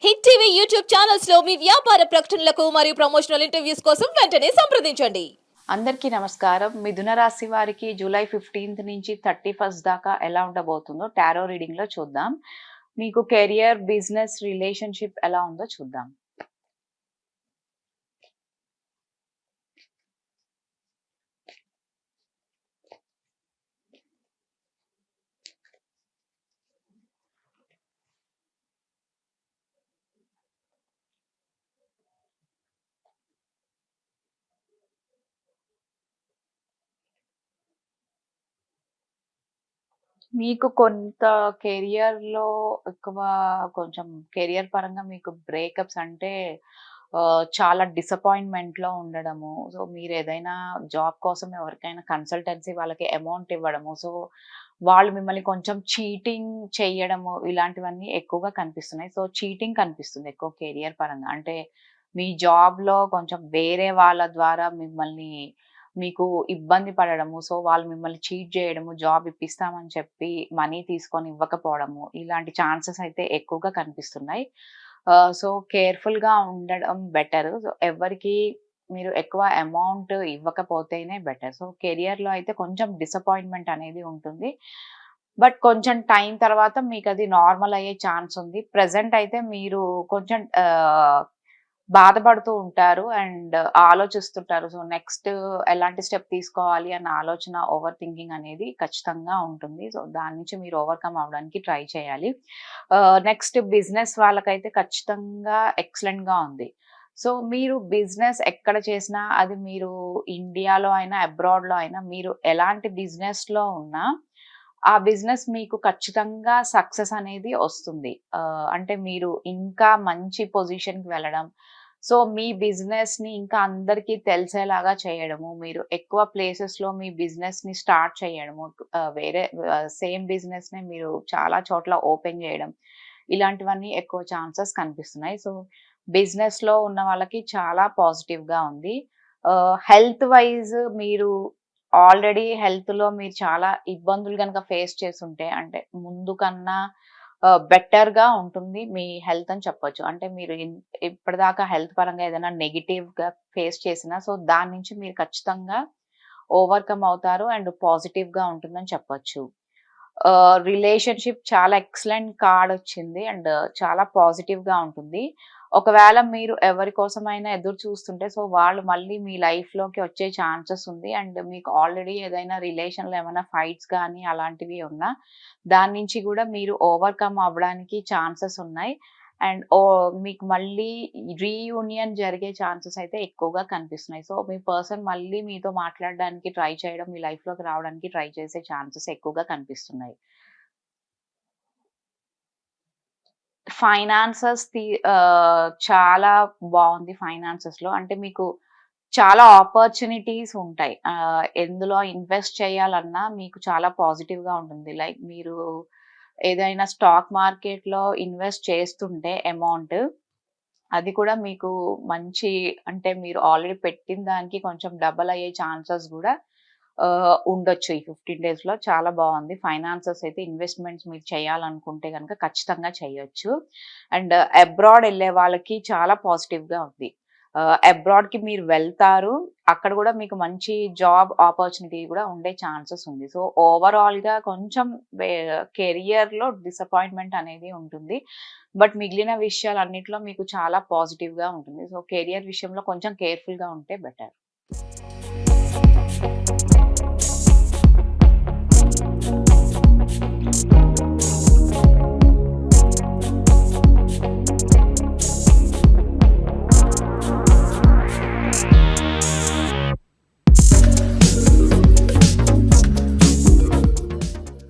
Hit TV YouTube channels లో మీ వ్యాపార ప్రకటనలకు మరియు ప్రమోషనల్ ఇంటర్వ్యూస్ కోసం వెంటనే సంప్రదించండి. అందరికీ నమస్కారం. మిథున రాశి వారికి జూలై 15th నుంచి 31st దాకా ఎలా ఉండబోతుందో టారో రీడింగ్ లో చూద్దాం. మీకు కెరియర్, బిజినెస్, రిలేషన్షిప్ ఎలా ఉందో చూద్దాం. మీకు కొంత కెరియర్‌లో ఎక్కువ కొంచెం కెరియర్ పరంగా మీకు బ్రేకప్స్ అంటే చాలా డిసప్పాయింట్‌మెంట్‌లో ఉండడము. సో, మీరేదైనా జాబ్ కోసం ఎవరికైనా కన్సల్టెన్సీ వాళ్ళకి అమౌంట్ ఇవ్వడము. సో, వాళ్ళు మిమ్మల్ని కొంచెం చీటింగ్ చెయ్యడము ఇలాంటివన్నీ ఎక్కువగా కనిపిస్తున్నాయి. సో, చీటింగ్ కనిపిస్తుంది ఎక్కువ కెరియర్ పరంగా. అంటే మీ జాబ్‌లో కొంచెం వేరే వాళ్ళ ద్వారా మీకు ఇబ్బంది పడడము. సో, వాళ్ళు మిమ్మల్ని చీట్ జేయడము, జాబ్ ఇప్పిస్తామని చెప్పి మనీ తీసుకొని ఇవ్వకపోవడము, ఇలాంటి ఛాన్సెస్ అయితే ఎక్కువగా కనిపిస్తున్నాయి. సో, కేర్‌ఫుల్‌గా ఉండడం బెటరు. సో, ఎవ్వరికీ మీరు ఎక్కువ అమౌంట్ ఇవ్వకపోతేనే బెటర్. సో, కెరియర్‌లో అయితే కొంచెం డిసప్పాయింట్‌మెంట్ అనేది ఉంటుంది. బట్ కొంచెం టైం తర్వాత మీకది నార్మల్ అయ్యే ఛాన్స్ ఉంది. ప్రెజెంట్ అయితే మీరు కొంచెం బాధపడుతూ ఉంటారు అండ్ ఆలోచిస్తుంటారు. సో, నెక్స్ట్ ఎలాంటి స్టెప్ తీసుకోవాలి అన్న ఆలోచన, ఓవర్ థింకింగ్ అనేది ఖచ్చితంగా ఉంటుంది. సో, దాని నుంచి మీరు ఓవర్‌కమ్ అవ్వడానికి ట్రై చేయాలి. నెక్స్ట్ బిజినెస్ వాళ్ళకైతే ఖచ్చితంగా ఎక్సలెంట్‌గా ఉంది. సో, మీరు బిజినెస్ ఎక్కడ చేసినా అది మీరు ఇండియాలో అయినా, అబ్రాడ్‌లో అయినా మీరు ఎలాంటి బిజినెస్‌లో ఉన్నా ఆ బిజినెస్ మీకు ఖచ్చితంగా సక్సెస్ అనేది ఒస్తుంది. అంటే మీరు ఇంకా మంచి పొజిషన్‌కి వెళ్ళడం, సో, మీ బిజినెస్‌ని ఇంకా అందరికీ తెలిసేలాగా చేయడము, మీరు ఎక్కువ ప్లేసెస్‌లో మీ బిజినెస్‌ని స్టార్ట్ చేయడము, వేరే సేమ్ బిజినెస్‌నే మీరు చాలా చోట్ల ఓపెన్ చేయడం, ఇలాంటివన్నీ ఎక్కువ ఛాన్సెస్ కనిపిస్తున్నాయి. సో, బిజినెస్‌లో ఉన్న వాళ్ళకి చాలా పాజిటివ్‌గా ఉంది. హెల్త్ వైస్ మీరు ఆల్రెడీ హెల్త్‌లో మీరు చాలా ఇబ్బందులు గనక ఫేస్ చేసుంటే, అంటే ముందు కన్నా బెటర్‌గా ఉంటుంది మీ హెల్త్ అని చెప్పొచ్చు. అంటే మీరు ఇప్పటిదాకా హెల్త్ పరంగా ఏదైనా నెగెటివ్‌గా ఫేస్ చేసినా, సో, దాని నుంచి మీరు ఖచ్చితంగా ఓవర్‌కమ్ అవుతారు అండ్ పాజిటివ్‌గా ఉంటుందని చెప్పొచ్చు. రిలేషన్‌షిప్ చాలా ఎక్సలెంట్ కార్డొచ్చింది అండ్ చాలా పాజిటివ్‌గా ఉంటుంది. ఒకవేళ మీరు ఎవరి కోసమైనా ఎదురు చూస్తుంటే, సో, వాళ్ళు మళ్ళీ మీ లైఫ్‌లోకి వచ్చే ఛాన్సెస్ ఉంది. అండ్ మీకు ఆల్రెడీ ఏదైనా రిలేషన్‌లో ఏమైనా ఫైట్స్ గానీ అలాంటివి ఉన్నా, దాని నుంచి గూడా మీరు ఓవర్‌కమ్ అవ్వడానికి ఛాన్సెస్ ఉన్నాయి. అండ్ మీకు మళ్ళీ రీయూనియన్ జరిగే ఛాన్సెస్ అయితే ఎక్కువగా కనిపిస్తున్నాయి. సో, మీ పర్సన్ మళ్ళీ మీతో మాట్లాడడానికి ట్రై చేయడం, మీ లైఫ్‌లోకి రావడానికి ట్రై చేసే ఛాన్సెస్ ఎక్కువగా కనిపిస్తున్నాయి. చాలా బావుంది ఫైనాన్సెస్‌లో. అంటే మీకు చాలా ఆపర్చునిటీస్ ఉంటాయి. ఎందులో ఇన్వెస్ట్ చేయాలన్నా మీకు చాలా పాజిటివ్‌గా ఉంటుంది. లైక్ మీరు ఏదైనా స్టాక్ మార్కెట్‌లో ఇన్వెస్ట్ చేస్తుంటే అమౌంట్, అది కూడా మీకు మంచి, అంటే మీరు ఆల్రెడీ పెట్టిన దానికి కొంచెం డబల్ అయ్యే ఛాన్సెస్ గూడా ఉండొచ్చు. ఈ 15 డేస్‌లో చాలా బావుంది. ఫైనాన్సెస్ అయితే ఇన్వెస్ట్‌మెంట్స్ మీరు చేయాలనుకుంటే గనక ఖచ్చితంగా చేయొచ్చు. అండ్ అబ్రాడ్ ఎళ్ళే వాళ్ళకి చాలా పాజిటివ్‌గా ఉంది. అబ్రాడ్‌కి మీరు వెళ్తారు. అక్కడ గూడా మీకు మంచి జాబ్ ఆపర్చునిటీ గూడా ఉండే ఛాన్సెస్ ఉంది. సో, ఓవరాల్‌గా కొంచెం వే కెరియర్‌లో డిసప్పాయింట్‌మెంట్ అనేది ఉంటుంది. బట్ మిగిలిన విషయాలన్నిట్లో మీకు చాలా పాజిటివ్‌గా ఉంటుంది. సో, కెరియర్ విషయంలో కొంచెం కేర్‌ఫుల్‌గా ఉంటే బెటర్.